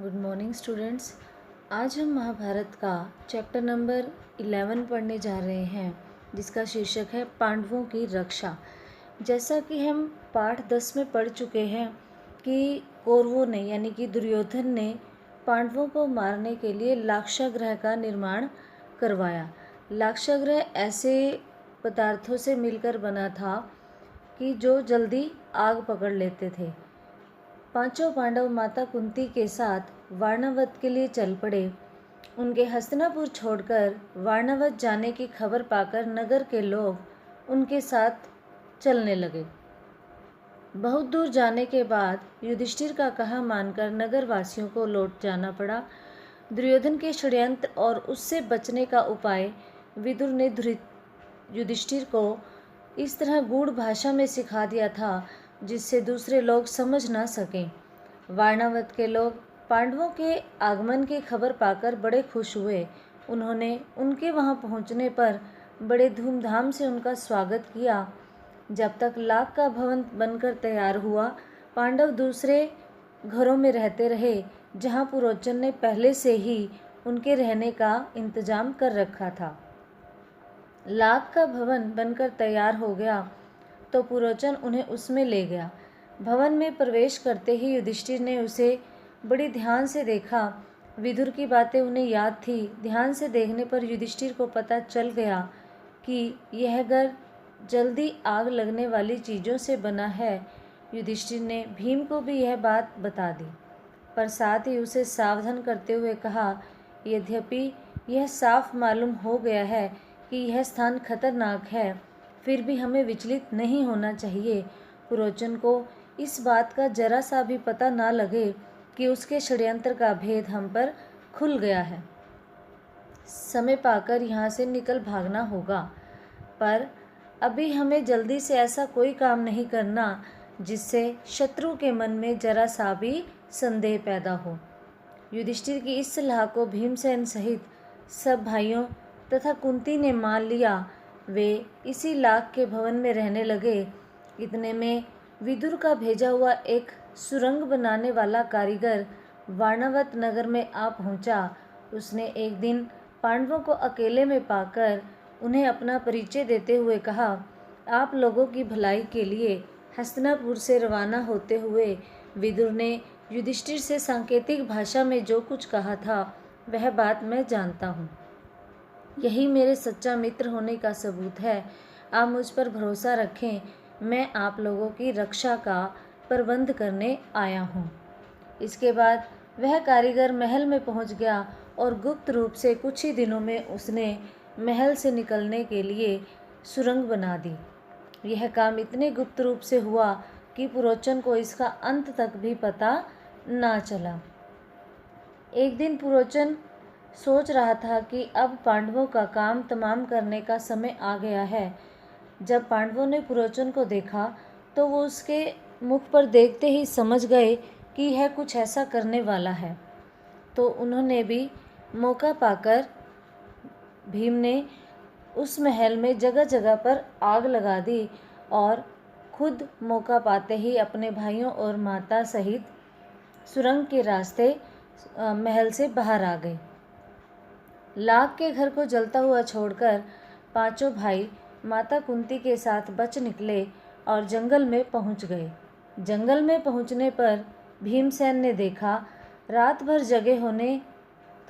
Good morning students. आज हम महाभारत का चैप्टर नंबर 11 पढ़ने जा रहे हैं, जिसका शीर्षक है पांडवों की रक्षा। जैसा कि हम पाठ 10 में पढ़ चुके हैं कि कौरवों ने यानी कि दुर्योधन ने पांडवों को मारने के लिए लाक्षागृह का निर्माण करवाया। लाक्षागृह ऐसे पदार्थों से मिलकर बना था कि जो जल्दी आग पकड़ लेते थे। पांचों पांडव माता कुंती के साथ वारणावत के लिए चल पड़े। उनके हस्तिनापुर छोड़कर वारणावत जाने की खबर पाकर नगर के लोग उनके साथ चलने लगे। बहुत दूर जाने के बाद युधिष्ठिर का कहा मानकर नगर वासियों को लौट जाना पड़ा। दुर्योधन के षड्यंत्र और उससे बचने का उपाय विदुर ने युधिष्ठिर को इस तरह गूढ़ भाषा में सिखा दिया था जिससे दूसरे लोग समझ ना सकें। वारणावत के लोग पांडवों के आगमन की खबर पाकर बड़े खुश हुए। उन्होंने उनके वहां पहुंचने पर बड़े धूमधाम से उनका स्वागत किया। जब तक लाख का भवन बनकर तैयार हुआ, पांडव दूसरे घरों में रहते रहे जहां पुरोचन ने पहले से ही उनके रहने का इंतजाम कर रखा था। लाख का भवन बनकर तैयार हो गया तो पुरोचन उन्हें उसमें ले गया। भवन में प्रवेश करते ही युधिष्ठिर ने उसे बड़ी ध्यान से देखा। विदुर की बातें उन्हें याद थी। ध्यान से देखने पर युधिष्ठिर को पता चल गया कि यह घर जल्दी आग लगने वाली चीज़ों से बना है। युधिष्ठिर ने भीम को भी यह बात बता दी, पर साथ ही उसे सावधान करते हुए कहा, यद्यपि यह साफ मालूम हो गया है कि यह स्थान खतरनाक है, फिर भी हमें विचलित नहीं होना चाहिए। पुरोचन को इस बात का जरा सा भी पता ना लगे कि उसके षड्यंत्र का भेद हम पर खुल गया है। समय पाकर यहाँ से निकल भागना होगा, पर अभी हमें जल्दी से ऐसा कोई काम नहीं करना जिससे शत्रु के मन में जरा सा भी संदेह पैदा हो। युधिष्ठिर की इस सलाह को भीमसेन सहित सब भाइयों तथा कुंती ने मान लिया। वे इसी लाख के भवन में रहने लगे। इतने में विदुर का भेजा हुआ एक सुरंग बनाने वाला कारीगर वारणावत नगर में आ पहुंचा। उसने एक दिन पांडवों को अकेले में पाकर उन्हें अपना परिचय देते हुए कहा, आप लोगों की भलाई के लिए हस्तिनापुर से रवाना होते हुए विदुर ने युधिष्ठिर से सांकेतिक भाषा में जो कुछ कहा था वह बात मैं जानता हूँ। यही मेरे सच्चा मित्र होने का सबूत है। आप मुझ पर भरोसा रखें। मैं आप लोगों की रक्षा का प्रबंध करने आया हूँ। इसके बाद वह कारीगर महल में पहुँच गया और गुप्त रूप से कुछ ही दिनों में उसने महल से निकलने के लिए सुरंग बना दी। यह काम इतने गुप्त रूप से हुआ कि पुरोचन को इसका अंत तक भी पता ना चला। एक दिन पुरोचन सोच रहा था कि अब पांडवों का काम तमाम करने का समय आ गया है। जब पांडवों ने पुरोचन को देखा तो वो उसके मुख पर देखते ही समझ गए कि यह कुछ ऐसा करने वाला है। तो उन्होंने भी मौका पाकर भीम ने उस महल में जगह जगह पर आग लगा दी और खुद मौका पाते ही अपने भाइयों और माता सहित सुरंग के रास्ते महल से बाहर आ गए। लाख के घर को जलता हुआ छोड़कर पांचों भाई माता कुंती के साथ बच निकले और जंगल में पहुंच गए। जंगल में पहुंचने पर भीमसेन ने देखा रात भर जगे होने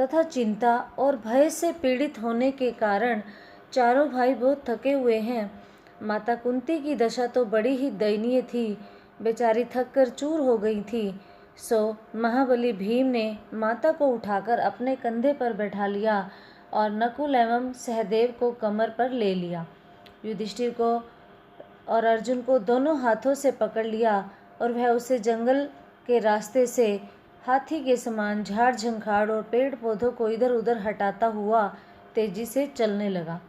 तथा चिंता और भय से पीड़ित होने के कारण चारों भाई बहुत थके हुए हैं। माता कुंती की दशा तो बड़ी ही दयनीय थी। बेचारी थक कर चूर हो गई थी। सो महाबली भीम ने माता को उठाकर अपने कंधे पर बैठा लिया और नकुल एवं सहदेव को कमर पर ले लिया। युधिष्ठिर को और अर्जुन को दोनों हाथों से पकड़ लिया और वह उसे जंगल के रास्ते से हाथी के समान झाड़ झंखाड़ और पेड़ पौधों को इधर उधर हटाता हुआ तेजी से चलने लगा।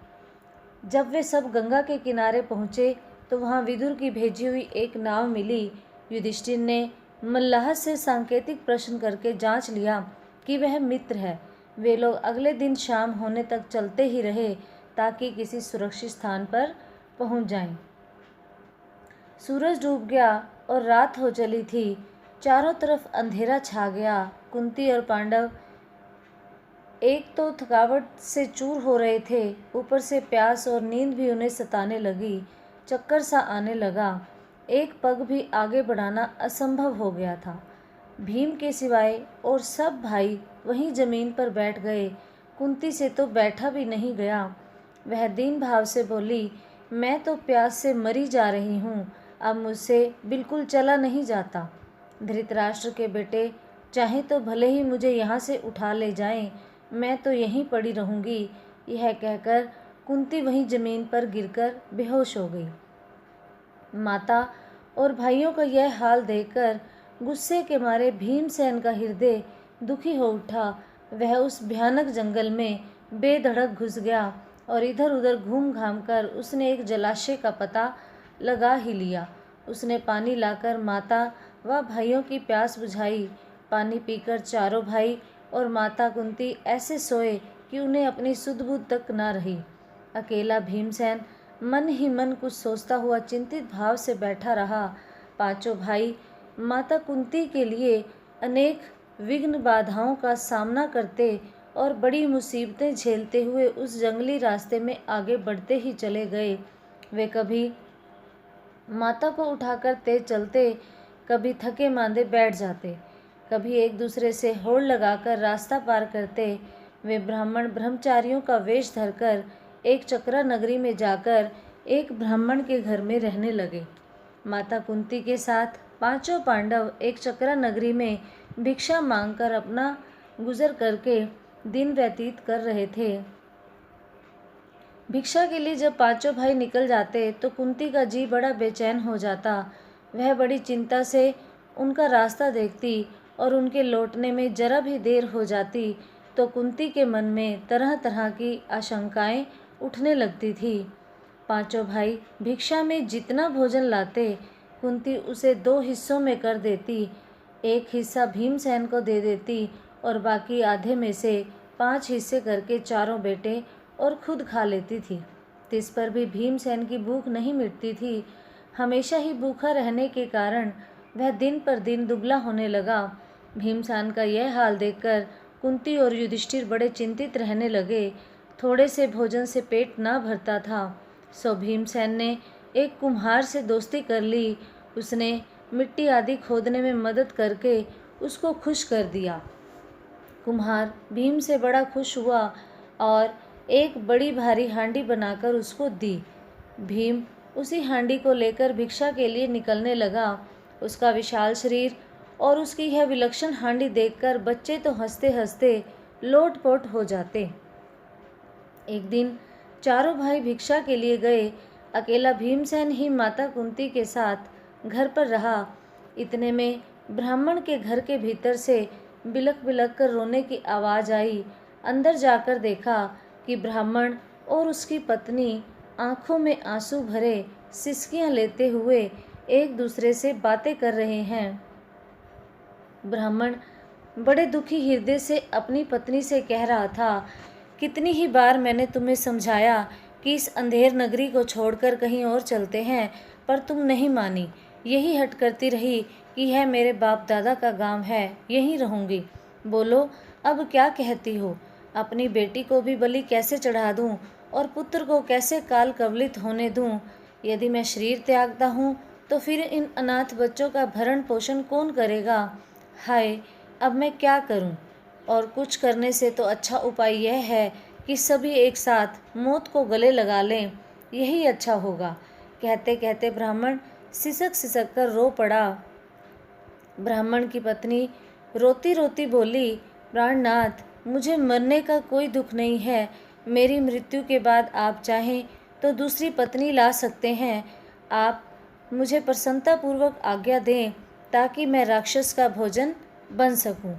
जब वे सब गंगा के किनारे पहुँचे तो वहाँ विदुर की भेजी हुई एक नाव मिली। युधिष्ठिर ने मल्लाह से सांकेतिक प्रश्न करके जांच लिया कि वह मित्र है। वे लोग अगले दिन शाम होने तक चलते ही रहे ताकि किसी सुरक्षित स्थान पर पहुंच जाएं। सूरज डूब गया और रात हो चली थी। चारों तरफ अंधेरा छा गया। कुंती और पांडव एक तो थकावट से चूर हो रहे थे, ऊपर से प्यास और नींद भी उन्हें सताने लगी। चक्कर सा आने लगा। एक पग भी आगे बढ़ाना असंभव हो गया था। भीम के सिवाय और सब भाई वहीं जमीन पर बैठ गए। कुंती से तो बैठा भी नहीं गया। वह दीन भाव से बोली, मैं तो प्यास से मरी जा रही हूँ, अब मुझसे बिल्कुल चला नहीं जाता। धृतराष्ट्र के बेटे, चाहे तो भले ही मुझे यहाँ से उठा ले जाएं, मैं तो यहीं पड़ी रहूँगी। यह कहकर कुंती वहीं जमीन पर गिरकर बेहोश हो गई। माता और भाइयों का यह हाल देखकर गुस्से के मारे भीमसेन का हृदय दुखी हो उठा। वह उस भयानक जंगल में बेधड़क घुस गया और इधर उधर घूम घाम कर उसने एक जलाशय का पता लगा ही लिया। उसने पानी लाकर माता व भाइयों की प्यास बुझाई। पानी पीकर चारों भाई और माता कुंती ऐसे सोए कि उन्हें अपनी सुध बुध तक न रही। अकेला भीमसेन मन ही मन कुछ सोचता हुआ चिंतित भाव से बैठा रहा। पांचों भाई माता कुंती के लिए अनेक विघ्न बाधाओं का सामना करते और बड़ी मुसीबतें झेलते हुए उस जंगली रास्ते में आगे बढ़ते ही चले गए। वे कभी माता को उठाकर तेज चलते, कभी थके मांदे बैठ जाते, कभी एक दूसरे से होड़ लगाकर रास्ता पार करते। वे ब्राह्मण ब्रह्मचारियों का वेश धरकर एक चक्रा नगरी में जाकर एक ब्राह्मण के घर में रहने लगे। माता कुंती के साथ पांचों पांडव एक चक्रा नगरी में भिक्षा मांगकर अपना गुजर करके दिन व्यतीत कर रहे थे। भिक्षा के लिए जब पांचों भाई निकल जाते तो कुंती का जी बड़ा बेचैन हो जाता। वह बड़ी चिंता से उनका रास्ता देखती और उनके लौटने में जरा भी देर हो जाती तो कुंती के मन में तरह तरह की आशंकाएं उठने लगती थी। पांचों भाई भिक्षा में जितना भोजन लाते, कुंती उसे 2 हिस्सों में कर देती। एक हिस्सा भीमसेन को दे देती और बाकी आधे में से 5 हिस्से करके चारों बेटे और खुद खा लेती थी। तिस पर भी भीमसेन की भूख नहीं मिटती थी। हमेशा ही भूखा रहने के कारण वह दिन पर दिन दुबला होने लगा। भीमसेन का यह हाल देखकर कुंती और युधिष्ठिर बड़े चिंतित रहने लगे। थोड़े से भोजन से पेट ना भरता था, सो भीमसेन ने एक कुम्हार से दोस्ती कर ली। उसने मिट्टी आदि खोदने में मदद करके उसको खुश कर दिया। कुम्हार भीम से बड़ा खुश हुआ और एक बड़ी भारी हांडी बनाकर उसको दी। भीम उसी हांडी को लेकर भिक्षा के लिए निकलने लगा। उसका विशाल शरीर और उसकी यह विलक्षण हांडी देखकर बच्चे तो हंसते हंसते लोटपोट हो जाते। एक दिन चारों भाई भिक्षा के लिए गए। अकेला भीमसेन ही माता कुंती के साथ घर पर रहा। इतने में ब्राह्मण के घर के भीतर से बिलख बिलख कर रोने की आवाज़ आई। अंदर जाकर देखा कि ब्राह्मण और उसकी पत्नी आंखों में आंसू भरे सिसकियां लेते हुए एक दूसरे से बातें कर रहे हैं। ब्राह्मण बड़े दुखी हृदय से अपनी पत्नी से कह रहा था, कितनी ही बार मैंने तुम्हें समझाया कि इस अंधेर नगरी को छोड़कर कहीं और चलते हैं, पर तुम नहीं मानी। यही हट करती रही कि यह मेरे बाप दादा का गांव है, यहीं रहूँगी। बोलो अब क्या कहती हो? अपनी बेटी को भी बलि कैसे चढ़ा दूँ और पुत्र को कैसे काल कवलित होने दूँ? यदि मैं शरीर त्यागता हूँ तो फिर इन अनाथ बच्चों का भरण पोषण कौन करेगा? हाय, अब मैं क्या करूँ? और कुछ करने से तो अच्छा उपाय यह है कि सभी एक साथ मौत को गले लगा लें, यही अच्छा होगा। कहते कहते ब्राह्मण सिसक सिसक कर रो पड़ा। ब्राह्मण की पत्नी रोती रोती बोली, प्राणनाथ, मुझे मरने का कोई दुख नहीं है। मेरी मृत्यु के बाद आप चाहें तो दूसरी पत्नी ला सकते हैं। आप मुझे प्रसन्नतापूर्वक आज्ञा दें ताकि मैं राक्षस का भोजन बन सकूं।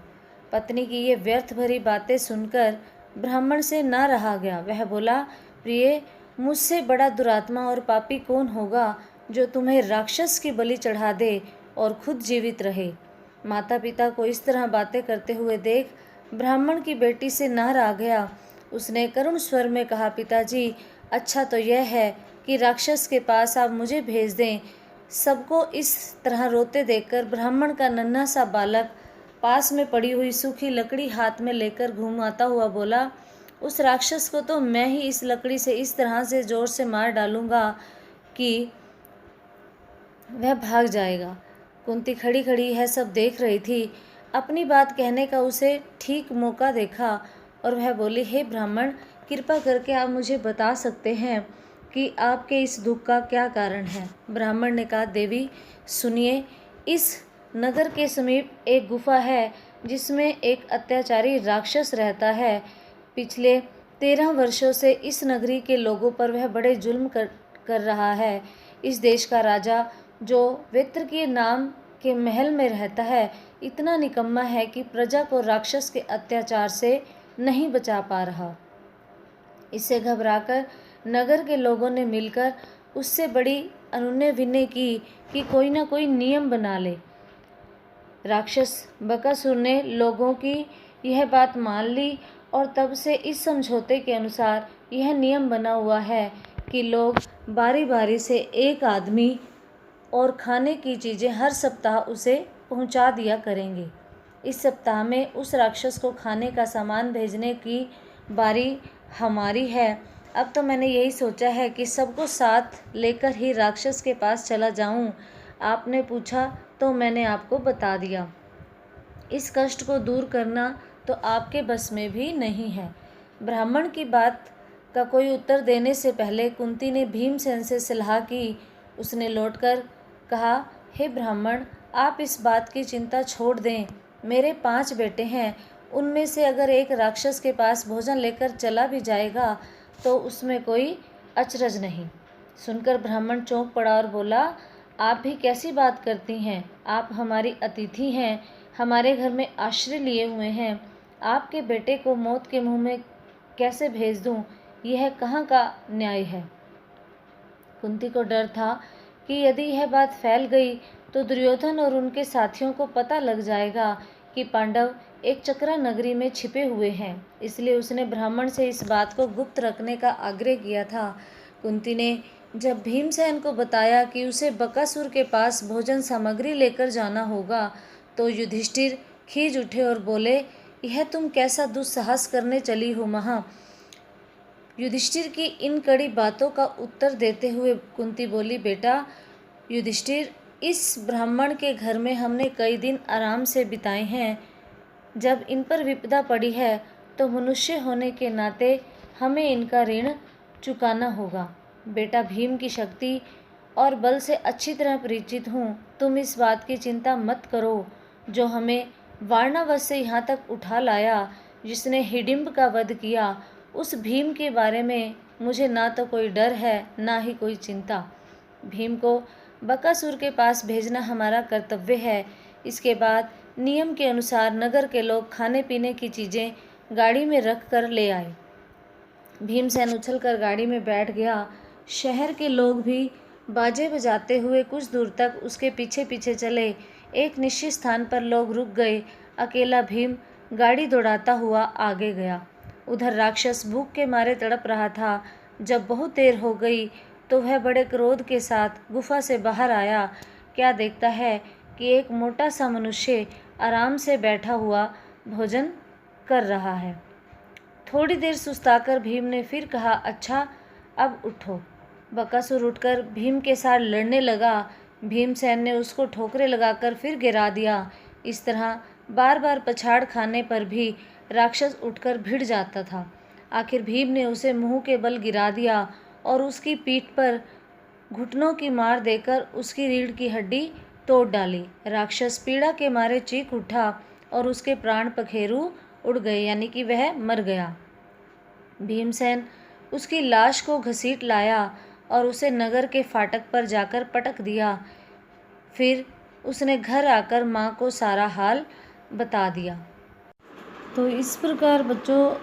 पत्नी की ये व्यर्थ भरी बातें सुनकर ब्राह्मण से ना रहा गया। वह बोला, प्रिय, मुझसे बड़ा दुरात्मा और पापी कौन होगा जो तुम्हें राक्षस की बलि चढ़ा दे और खुद जीवित रहे। माता पिता को इस तरह बातें करते हुए देख ब्राह्मण की बेटी से ना रहा गया। उसने करुण स्वर में कहा, पिताजी, अच्छा तो यह है कि राक्षस के पास आप मुझे भेज दें। सबको इस तरह रोते देखकर ब्राह्मण का नन्हा सा बालक पास में पड़ी हुई सूखी लकड़ी हाथ में लेकर घुमाता हुआ बोला, उस राक्षस को तो मैं ही इस लकड़ी से इस तरह से जोर से मार डालूंगा कि वह भाग जाएगा। कुंती खड़ी खड़ी यह सब देख रही थी। अपनी बात कहने का उसे ठीक मौका देखा और वह बोली, हे ब्राह्मण, कृपा करके आप मुझे बता सकते हैं कि आपके इस दुख का क्या कारण है। ब्राह्मण ने कहा, देवी सुनिए, इस नगर के समीप एक गुफा है जिसमें एक अत्याचारी राक्षस रहता है। पिछले 13 वर्षों से इस नगरी के लोगों पर वह बड़े जुल्म कर रहा है। इस देश का राजा जो वेत्र के नाम के महल में रहता है, इतना निकम्मा है कि प्रजा को राक्षस के अत्याचार से नहीं बचा पा रहा। इससे घबराकर नगर के लोगों ने मिलकर उससे बड़ी अनुनय विनय की कि कोई ना कोई नियम बना ले। राक्षस बकासुर ने लोगों की यह बात मान ली और तब से इस समझौते के अनुसार यह नियम बना हुआ है कि लोग बारी बारी से एक आदमी और खाने की चीज़ें हर सप्ताह उसे पहुंचा दिया करेंगे। इस सप्ताह में उस राक्षस को खाने का सामान भेजने की बारी हमारी है। अब तो मैंने यही सोचा है कि सबको साथ लेकर ही राक्षस के पास चला जाऊं। आपने पूछा तो मैंने आपको बता दिया। इस कष्ट को दूर करना तो आपके बस में भी नहीं है। ब्राह्मण की बात का कोई उत्तर देने से पहले कुंती ने भीमसेन से सलाह की। उसने लौटकर कहा, हे ब्राह्मण, आप इस बात की चिंता छोड़ दें। मेरे 5 बेटे हैं, उनमें से अगर एक राक्षस के पास भोजन लेकर चला भी जाएगा तो उसमें कोई अचरज नहीं। सुनकर ब्राह्मण चौंक पड़ा और बोला, आप भी कैसी बात करती हैं? आप हमारी अतिथि हैं, हमारे घर में आश्रय लिए हुए हैं। आपके बेटे को मौत के मुंह में कैसे भेज दूं? यह कहाँ का न्याय है? कुंती को डर था कि यदि यह बात फैल गई तो दुर्योधन और उनके साथियों को पता लग जाएगा कि पांडव एक चक्रा नगरी में छिपे हुए हैं। इसलिए उसने ब्राह्मण से इस बात को गुप्त रखने का आग्रह किया था। कुंती ने जब भीमसेन को बताया कि उसे बकासुर के पास भोजन सामग्री लेकर जाना होगा तो युधिष्ठिर खींच उठे और बोले, यह तुम कैसा दुस्साहस करने चली हो महा? युधिष्ठिर की इन कड़ी बातों का उत्तर देते हुए कुंती बोली, बेटा युधिष्ठिर, इस ब्राह्मण के घर में हमने कई दिन आराम से बिताए हैं। जब इन पर विपदा पड़ी है तो मनुष्य होने के नाते हमें इनका ऋण चुकाना होगा। बेटा भीम की शक्ति और बल से अच्छी तरह परिचित हूँ। तुम इस बात की चिंता मत करो। जो हमें वारणावत से यहाँ तक उठा लाया, जिसने हिडिंब का वध किया, उस भीम के बारे में मुझे ना तो कोई डर है ना ही कोई चिंता। भीम को बकासुर के पास भेजना हमारा कर्तव्य है। इसके बाद नियम के अनुसार नगर के लोग खाने पीने की चीज़ें गाड़ी में रख कर ले आए। भीमसेन उछलकर गाड़ी में बैठ गया। शहर के लोग भी बाजे बजाते हुए कुछ दूर तक उसके पीछे पीछे चले। एक निश्चित स्थान पर लोग रुक गए। अकेला भीम गाड़ी दौड़ाता हुआ आगे गया। उधर राक्षस भूख के मारे तड़प रहा था। जब बहुत देर हो गई तो वह बड़े क्रोध के साथ गुफा से बाहर आया। क्या देखता है कि एक मोटा सा मनुष्य आराम से बैठा हुआ भोजन कर रहा है। थोड़ी देर सुस्ताकर भीम ने फिर कहा, अच्छा अब उठो। बकासुर उठकर भीम के साथ लड़ने लगा। भीमसेन ने उसको ठोकरें लगाकर फिर गिरा दिया। इस तरह बार बार पछाड़ खाने पर भी राक्षस उठकर भिड़ जाता था। आखिर भीम ने उसे मुंह के बल गिरा दिया और उसकी पीठ पर घुटनों की मार देकर उसकी रीढ़ की हड्डी तोड़ डाली। राक्षस पीड़ा के मारे चीख उठा और उसके प्राण पखेरु उड़ गए, यानी कि वह मर गया। भीमसेन उसकी लाश को घसीट लाया और उसे नगर के फाटक पर जाकर पटक दिया। फिर उसने घर आकर माँ को सारा हाल बता दिया। तो इस प्रकार बच्चों,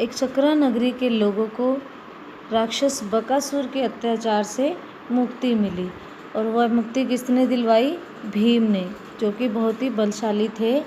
एक चक्रा नगरी के लोगों को राक्षस बकासुर के अत्याचार से मुक्ति मिली। और वह मुक्ति किसने दिलवाई? भीम ने, जो कि बहुत ही बलशाली थे।